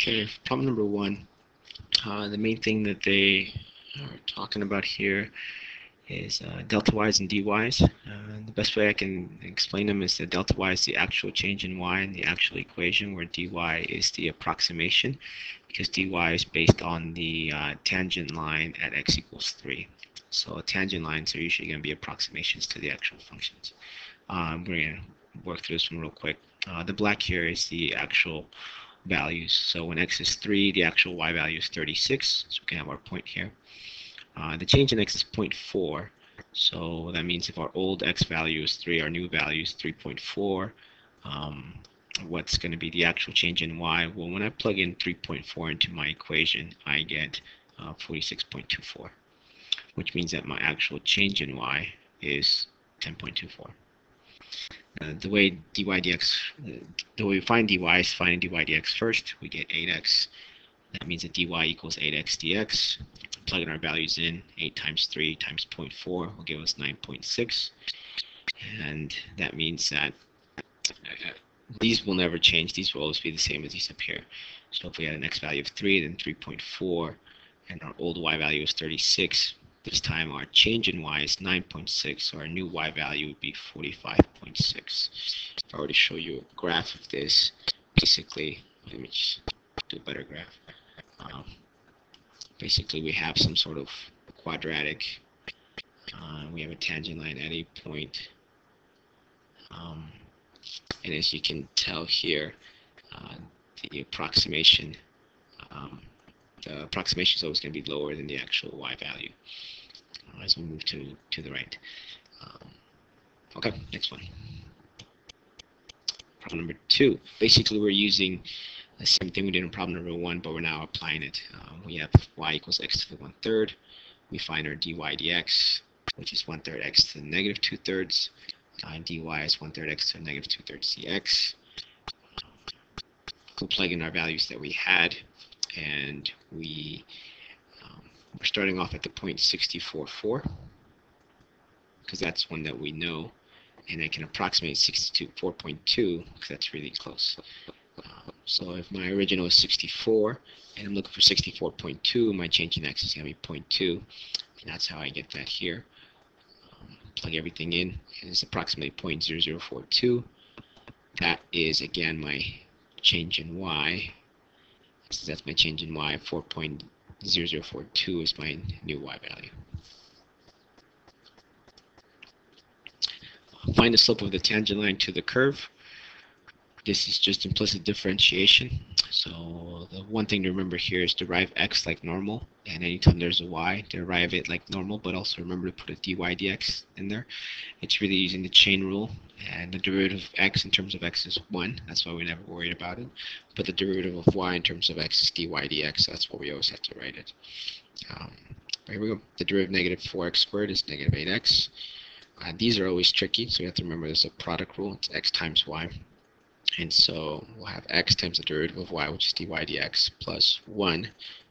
Okay, problem number one. The main thing that they are talking about here is delta y's and dy's. The best way I can explain them is that delta y is the actual change in y in the actual equation, where dy is the approximation, because dy is based on the tangent line at x equals 3. So tangent lines are usually going to be approximations to the actual functions. We're going to work through this one real quick. The black here is the actual values. So when x is 3, the actual y value is 36. So we can have our point here. The change in x is 0.4. So that means if our old x value is 3, our new value is 3.4. What's going to be the actual change in y? Well, when I plug in 3.4 into my equation, I get 46.24, which means that my actual change in y is 10.24. The way dy dx, the way we find dy is finding dy dx first. We get 8x. That means that dy equals 8x dx. Plugging our values in, 8 times 3 times 0.4 will give us 9.6. And that means that these will never change. These will always be the same as these up here. So if we had an x value of 3, then 3.4, and our old y value is 36, this time our change in y is 9.6, so our new y value would be 45.6. If I were to show you a graph of this, basically, let me just do a better graph. Basically, we have some sort of quadratic. We have a tangent line at a point. And as you can tell here, the approximation is always going to be lower than the actual y value as we move to the right. Okay, next one. Problem number 2. Basically, we're using the same thing we did in problem number 1, but we're now applying it. We have y equals x to the 1/3. We find our dy dx, which is 1/3 x to the negative 2/3. Dy is 1/3 x to the negative 2/3 dx. We'll plug in our values that we had, and we're starting off at the point 64.4, because that's one that we know, and I can approximate 64.2 because that's really close. So if my original is 64 and I'm looking for 64.2, my change in x is going to be 0.2, and that's how I get that here. Plug everything in, and it's approximately 0.0042. That is, again, my change in y. So that's my change in y. 4.0042 is my new y value. Find the slope of the tangent line to the curve. This is just implicit differentiation. So the one thing to remember here is derive x like normal, and anytime there's a y, derive it like normal, but also remember to put a dy dx in there. It's really using the chain rule, and the derivative of x in terms of x is 1. That's why we never worried about it. But the derivative of y in terms of x is dy dx. So that's why we always have to write it. Here we go. The derivative of negative 4x squared is negative 8x. These are always tricky, so we have to remember there's a product rule. It's x times y. And so we'll have x times the derivative of y, which is dy dx, plus 1,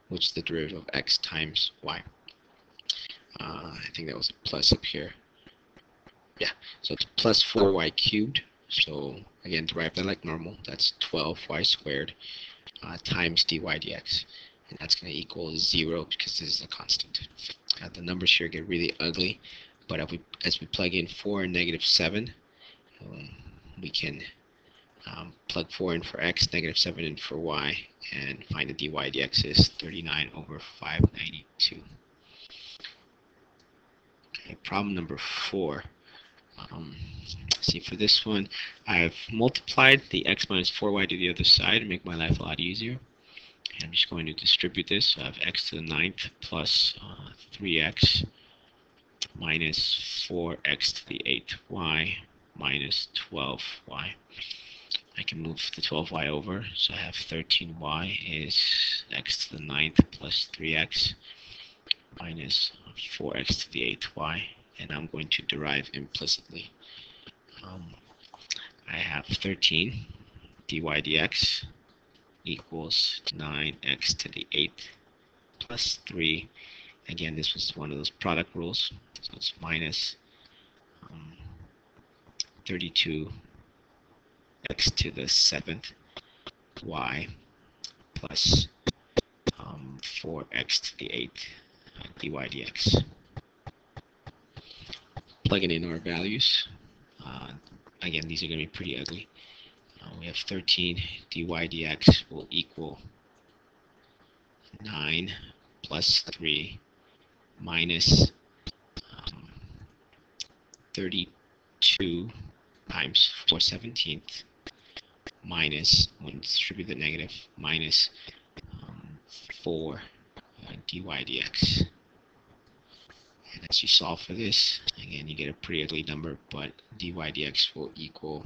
which is the derivative of x times y. I think that was a plus up here. Yeah, so it's plus 4y cubed. So again, derive that like normal. That's 12y squared times dy dx. And that's going to equal 0 because this is a constant. The numbers here get really ugly, but as we plug in 4 and negative 7, we can plug 4 in for x, negative 7 in for y, and find the dy dx is 39 over 592. Okay, problem number 4. See, for this one, I've multiplied the x minus 4y to the other side to make my life a lot easier. And I'm just going to distribute this. So I have x to the 9th plus 3x minus 4x to the 8th y minus 12y. I can move the 12y over, so I have 13y is x to the 9th plus 3x minus 4x to the 8th y, and I'm going to derive implicitly. I have 13 dy dx equals 9x to the 8th plus 3. Again, this was one of those product rules, so it's minus 32 x to the 7th y plus 4x to the 8th dy dx. Plugging in our values. Again, these are going to be pretty ugly. We have 13 dy dx will equal 9 plus 3 minus 32 times 4/17 minus, when distribute the negative, minus 4 dy dx. And as you solve for this, again, you get a pretty ugly number, but dy dx will equal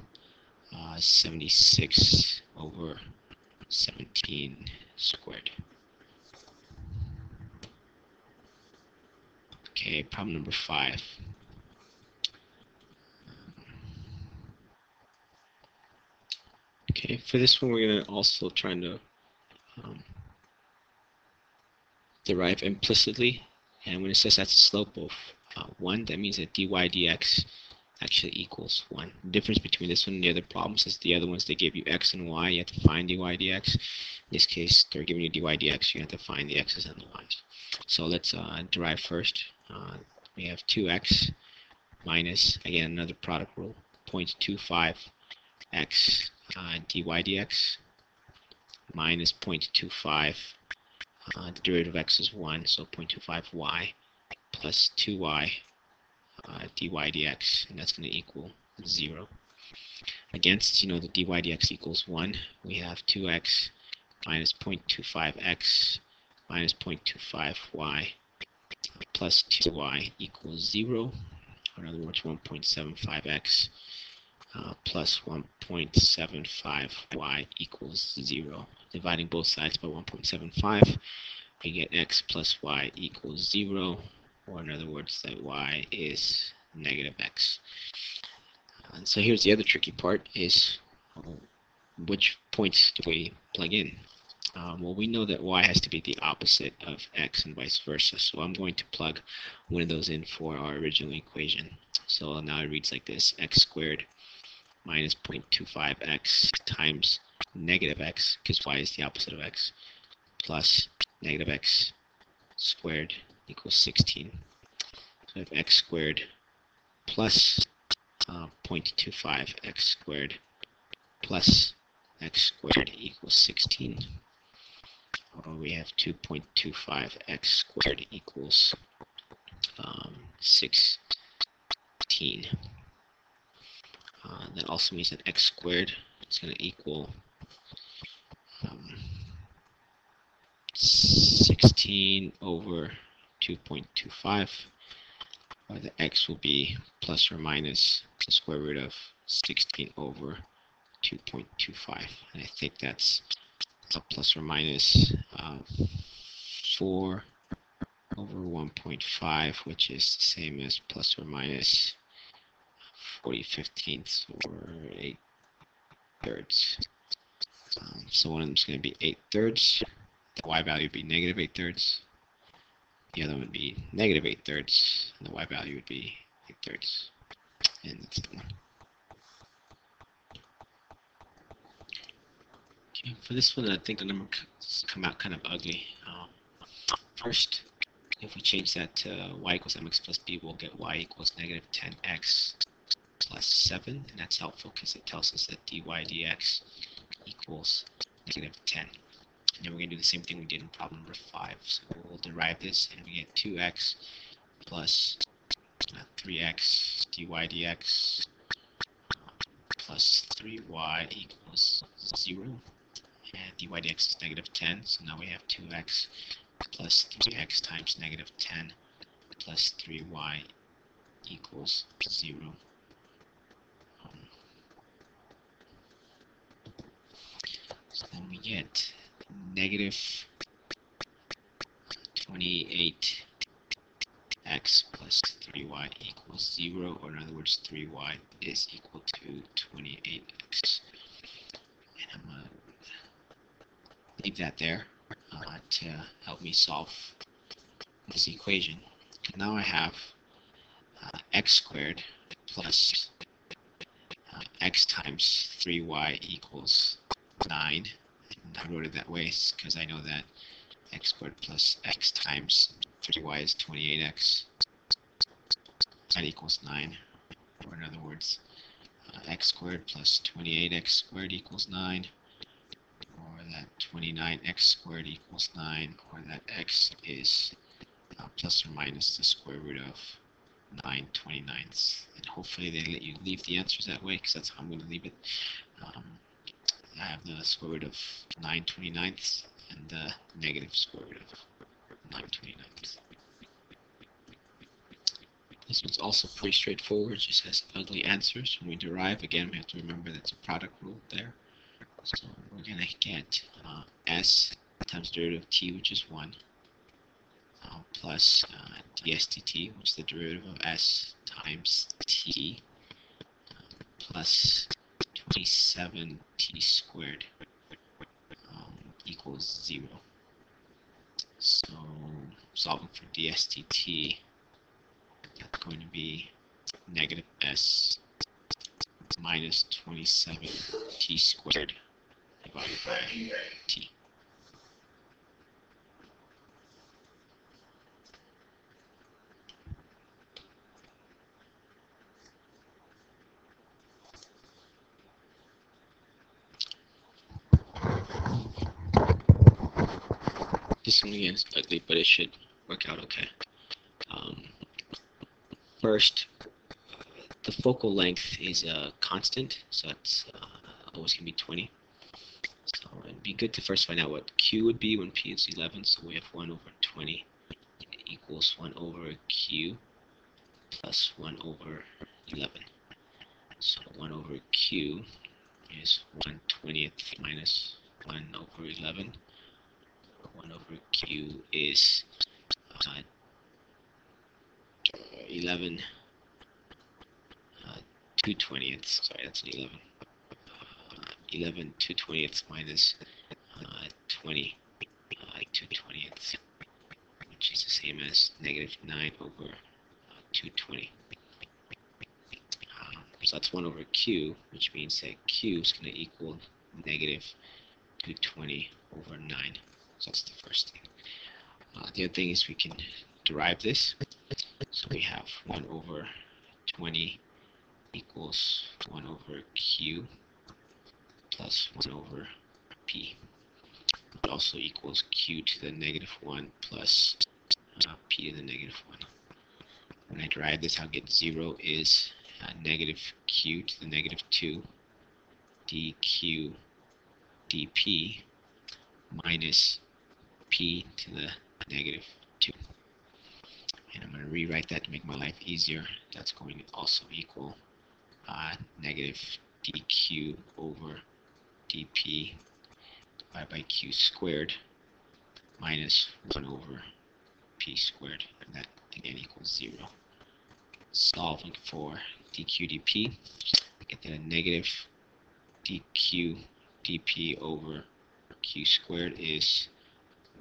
76 over 17 squared. Okay, problem number 5. Okay, for this one, we're going to also try to derive implicitly. And when it says that's a slope of 1, that means that dy dx actually equals 1. The difference between this one and the other problems is the other ones, they gave you x and y, you have to find dy dx. In this case, they're giving you dy dx, you have to find the x's and the y's. So let's derive first. We have 2x minus, again, another product rule, 0.25 x dy dx minus 0.25, the derivative of x is 1, so 0.25 y plus 2y dy dx, and that's going to equal 0. Against, the dy dx equals 1, we have 2x minus 0.25x minus 0.25y plus 2y equals 0, or in other words 1.75x plus 1.75y equals 0. Dividing both sides by 1.75, we get x plus y equals 0, or in other words, that y is negative x. And so here's the other tricky part, is which points do we plug in? Well, we know that y has to be the opposite of x and vice versa, so I'm going to plug one of those in for our original equation. So now it reads like this: x squared minus 0.25x times negative x, because y is the opposite of x, plus negative x squared equals 16. So we have x squared plus 0.25 x squared plus x squared equals 16. Or we have 2.25 x squared equals 16. That also means that x squared is going to equal 16 over 2.25, or the x will be plus or minus the square root of 16 over 2.25, and I think that's plus or minus 4 over 1.5, which is the same as plus or minus 40/15 or 8/3. So one of them is going to be 8/3. The y value would be negative 8/3. The other one would be negative 8/3, and the y value would be 8/3. And that's the one. Okay, for this one, I think the number come out kind of ugly. First, if we change that to y equals mx plus b, we'll get y equals negative 10x plus 7, and that's helpful because it tells us that dy dx equals negative 10. And then we're going to do the same thing we did in problem number 5. So we'll derive this, and we get 2x plus 3x dy dx plus 3y equals 0. And dy dx is negative 10, so now we have 2x plus 3x times negative 10 plus 3y equals 0. So then we get negative 28x plus 3y equals 0, or in other words, 3y is equal to 28x. And I'm going to leave that there to help me solve this equation. Now I have x squared plus x times 3y equals 9. I wrote it that way because I know that x squared plus x times 30y is 28x. That equals 9. Or in other words, x squared plus 28x squared equals 9. Or that 29x squared equals 9. Or that x is plus or minus the square root of 9/29. And hopefully they let you leave the answers that way, because that's how I'm going to leave it. I have the square root of 9/29 and the negative square root of 9/29. This one's also pretty straightforward, just has ugly answers. When we derive, again, we have to remember that's a product rule there. So we're going to get s times derivative of t, which is 1, plus dSdt, which is the derivative of s times t, plus 27t squared equals 0. So solving for dSdt, that's going to be negative s minus 27t squared divided by t. This one again is ugly, but it should work out okay. First, the focal length is a constant, so it's always going to be 20. So it'd be good to first find out what q would be when p is 11. So we have 1 over 20 equals 1 over q plus 1 over 11. So 1 over q is 1/20 minus 1 over 11. 1 over q is 11 2/20. Sorry, that's an 11. 11 2/20 minus 20 2/20, which is the same as negative 9 over 2/20. So that's 1 over q, which means that q is going to equal negative 2/20 over 9. So that's the first thing. The other thing is we can derive this. So we have 1 over 20 equals 1 over q plus 1 over p. It also equals q to the negative 1 plus p to the negative 1. When I derive this, I'll get 0 is negative q to the negative 2 dq dp minus p to the negative 2. And I'm going to rewrite that to make my life easier. That's going to also equal negative dq over dp divided by q squared minus 1 over p squared. And that again equals 0. Solving for dq dp, I get that a negative dq dp over q squared is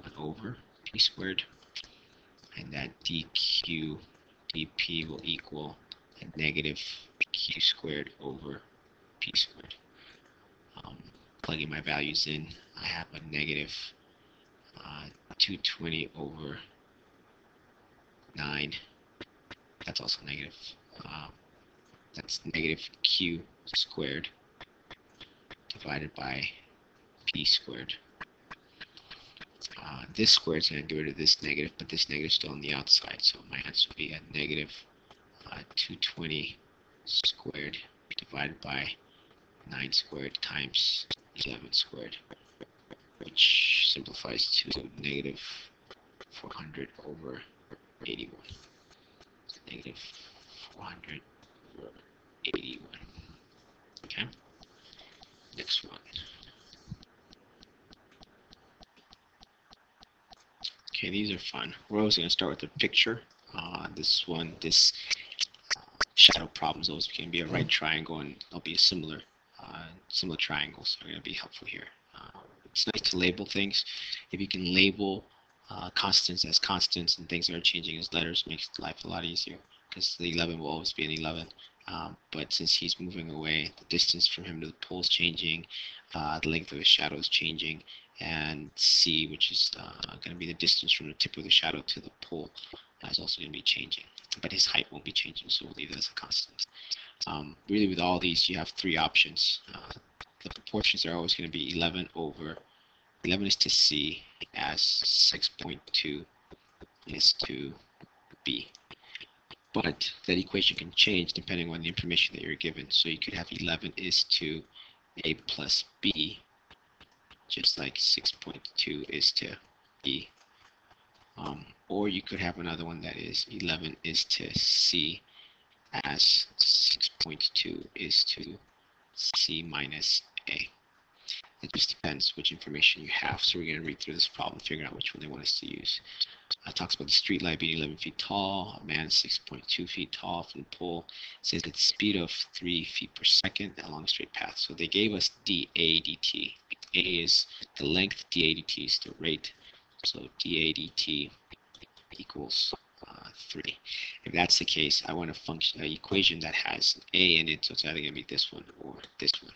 1 over p squared, and that dq dp will equal a negative q squared over p squared. Plugging my values in, I have a negative 2/20 over 9. That's also negative. That's negative q squared divided by p squared. This squared is going to get rid of this negative, but this negative is still on the outside, so my answer will be a negative 2/20 squared divided by 9 squared times 11 squared, which simplifies to negative 400 over 81. Negative 400 over 81. Okay, next one. Okay, these are fun. We're always going to start with a picture. This shadow problem is always going to be a right triangle, and there'll be a similar triangles are going to be helpful here. It's nice to label things. If you can label constants as constants and things that are changing as letters, makes life a lot easier, because the 11 will always be an 11. But since he's moving away, the distance from him to the pole is changing, the length of his shadow is changing, and C, which is going to be the distance from the tip of the shadow to the pole, is also going to be changing. But his height won't be changing, so we'll leave it as a constant. Really, with all these, you have three options. The proportions are always going to be 11 over 11 is to C, as 6.2 is to B. But that equation can change depending on the information that you're given. So you could have 11 is to A plus B, just like 6.2 is to B. Or you could have another one that is 11 is to C, as 6.2 is to C minus A. It just depends which information you have. So we're going to read through this problem, figure out which one they want us to use. It talks about the street light being 11 feet tall, a man 6.2 feet tall from the pole. It says at the speed of 3 feet per second along a straight path. So they gave us dA dt. A is the length, dA dt is the rate. So dA dt equals 3. If that's the case, I want a function, an equation that has an A in it, so it's either going to be this one or this one.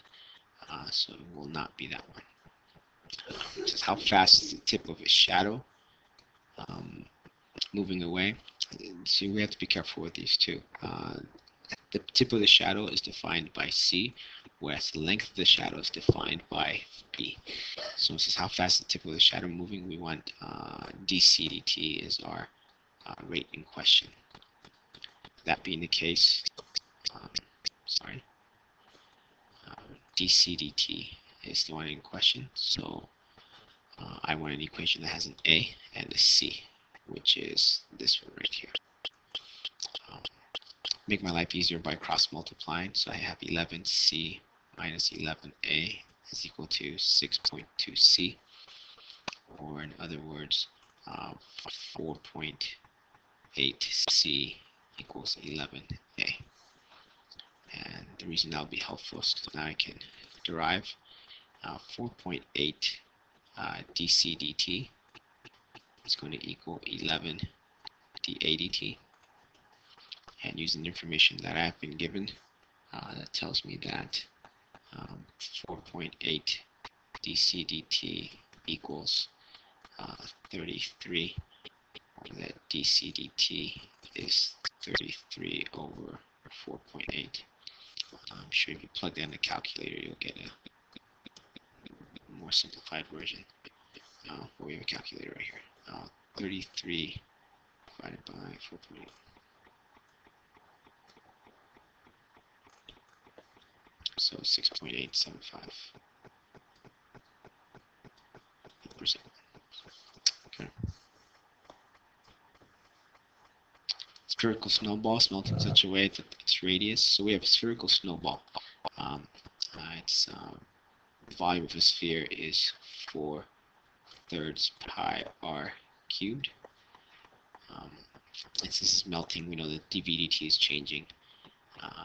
So it will not be that one. It says how fast is the tip of a shadow moving away. So we have to be careful with these two. The tip of the shadow is defined by C, whereas the length of the shadow is defined by B. So it says how fast the tip of the shadow moving. We want dC dt is our rate in question. That being the case, dC dt is the one in question. So I want an equation that has an A and a C, which is this one right here. Make my life easier by cross multiplying. So I have 11C minus 11A is equal to 6.2C, or in other words, 4.8C equals 11A. And the reason that will be helpful is because now I can derive 4.8 dC dt is going to equal 11 dA dt. And using the information that I've been given, that tells me that 4.8 dC dt equals 33. That dC dt is 33 over 4.8. I'm sure if you plug that in the calculator, you'll get a more simplified version. We have a calculator right here. 33 divided by 4.8. So 6.875%. Okay. Spherical snowball smelt in such a way that its radius. So we have a spherical snowball. Its volume of a sphere is 4/3 pi r cubed. Since this is melting, we know that dV/dt is changing.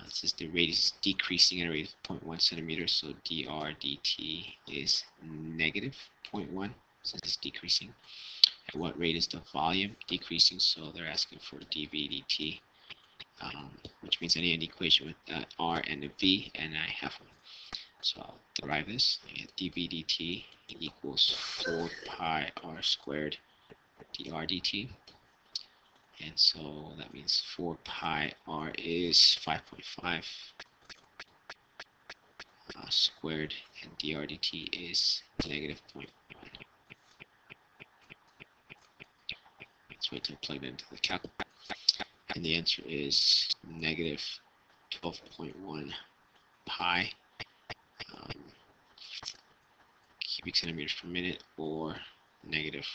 Since the rate is decreasing at a rate of 0.1 centimeters, so dr dt is negative 0.1 since it's decreasing. At what rate is the volume decreasing? So they're asking for dV/dt, which means I need an equation with r and a v, and I have one. So I'll derive this. I get dV/dt equals 4 pi r squared dr dt. And so that means 4 pi r is 5.5 squared, and dr dt is negative 0.1. Let's wait till I plug it into the calculator. And the answer is negative 12.1 pi cubic centimeters per minute, or negative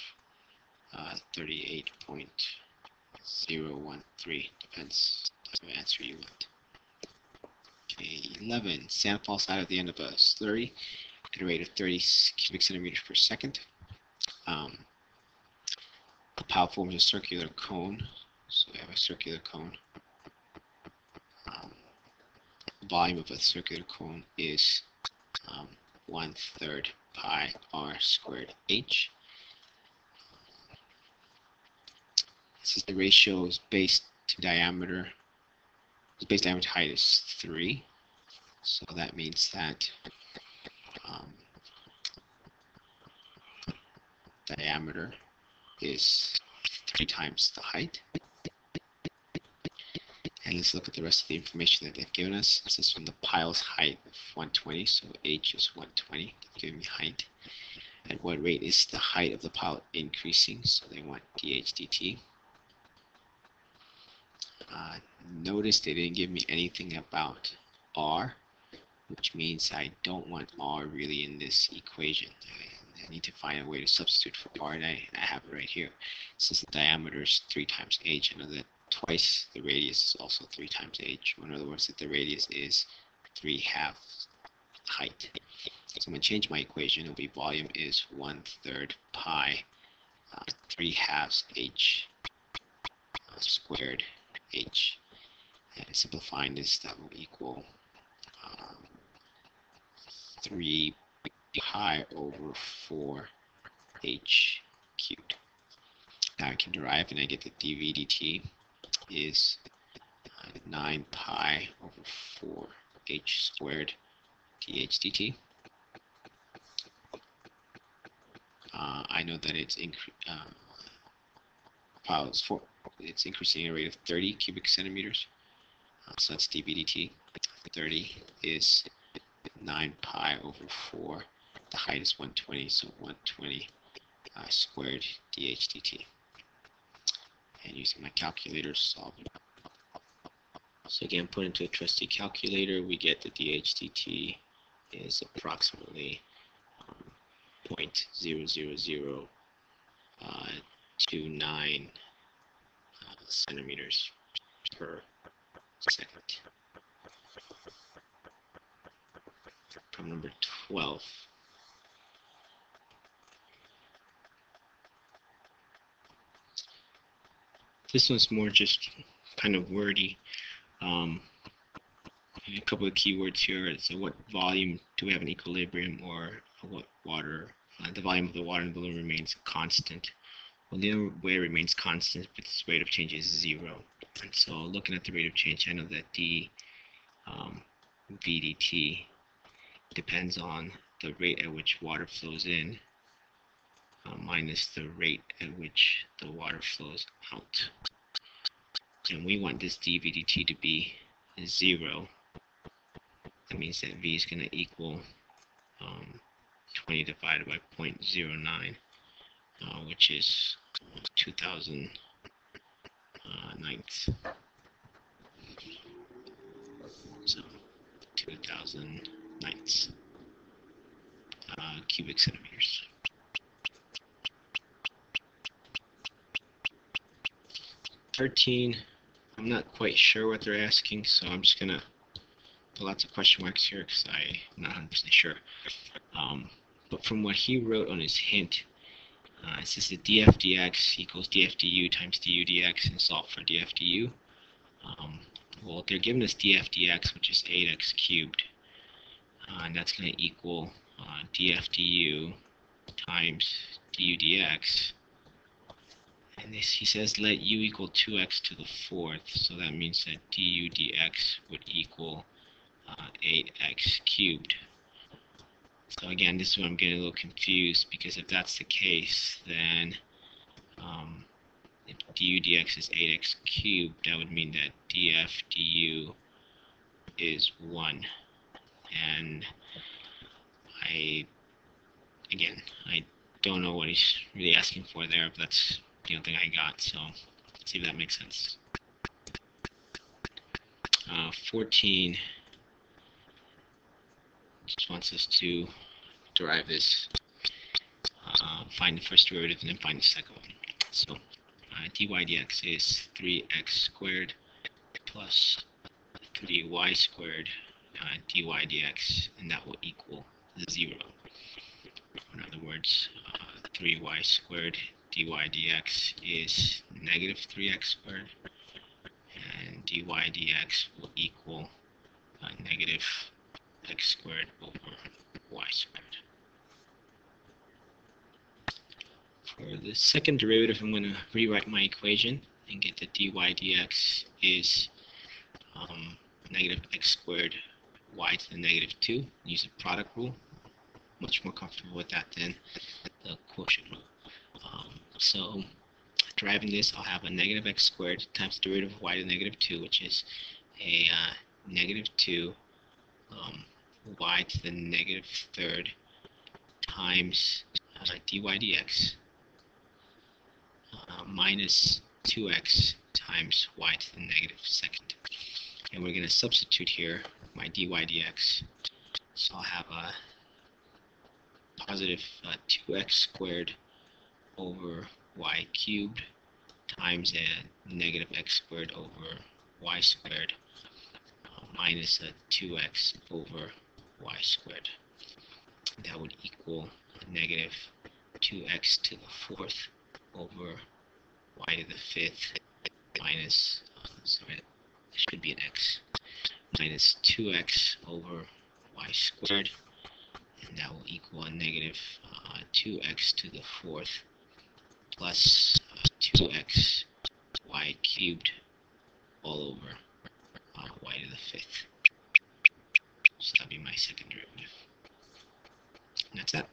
38.013. Depends on the answer you want. Okay, 11. Sand falls out at the end of a slurry at a rate of 30 cubic centimeters per second. The pile forms a circular cone. So we have a circular cone. The volume of a circular cone is 1/3 pi r squared h. Since the ratio is base to diameter, the base diameter height is 3. So that means that diameter is 3 times the height. And let's look at the rest of the information that they've given us. This is from the pile's height of 120, so H is 120. They've given me height. At what rate is the height of the pile increasing? So they want dH dt. Notice they didn't give me anything about R, which means I don't want R really in this equation. I need to find a way to substitute for R, and I have it right here. Since the diameter is 3 times h, I know that twice the radius is also 3 times h. In other words, that the radius is 3/2 height. So I'm going to change my equation. It'll be volume is 1/3 pi 3/2 h squared h. And simplifying this, that will equal 3 pi over 4 h cubed. Now I can derive, and I get that dv dt is 9 pi over 4 h squared dh dt. I know that it's increasing at a rate of 30 cubic centimeters. So that's dv dt. 30 is 9 pi over 4. The height is 120, so 120 squared dh dt. And using my calculator, solve it. So again, put into a trusty calculator, we get the dh dt is approximately 0.00029 centimeters per second. Problem number 12. This one's more just kind of wordy. A couple of keywords here. So what volume do we have in equilibrium, or what water, the volume of the water in the balloon remains constant. Well, the other way it remains constant, but its rate of change is 0. And so looking at the rate of change, I know that d vdt depends on the rate at which water flows in minus the rate at which the water flows out. And we want this dv dt to be 0. That means that v is going to equal 20 divided by 0.09, which is 2,000 ninths. So 2,000 ninths cubic centimeters. I'm not quite sure what they're asking, so I'm just gonna put lots of question marks here because I'm not 100% sure. But from what he wrote on his hint, it says that df dx equals df du times du dx, and solve for df du. Well, they're giving us df dx, which is 8x cubed, and that's going to equal df du times du dx. And this, he says, let u equal 2x to the 4th, so that means that du dx would equal 8x cubed. So again, this is where I'm getting a little confused, because if that's the case, then if du dx is 8x cubed, that would mean that df du is 1. And I don't know what he's really asking for there, but that's the only thing I got, so let's see if that makes sense. 14 just wants us to derive this, find the first derivative and then find the second one. So dy dx is 3x squared plus 3y squared dy dx, and that will equal 0. In other words, 3y squared dy dx is negative 3x squared, and dy dx will equal negative x squared over y squared. For the second derivative, I'm going to rewrite my equation and get that dy dx is negative x squared y to the negative 2. Use the product rule. Much more comfortable with that than the quotient rule. So deriving this, I'll have a negative x squared times the derivative of y to the negative 2, which is a negative 2 y to the negative third times dy dx minus 2x times y to the negative second. And we're going to substitute here my dy dx. So I'll have a positive 2x squared over y cubed times a negative x squared over y squared minus a 2x over y squared. That would equal a negative 2x to the fourth over y to the fifth minus, sorry, this should be an x, minus 2x over y squared, and that will equal a negative 2x to the fourth plus 2x y cubed all over y to the fifth. So that'll be my second derivative. And that's that.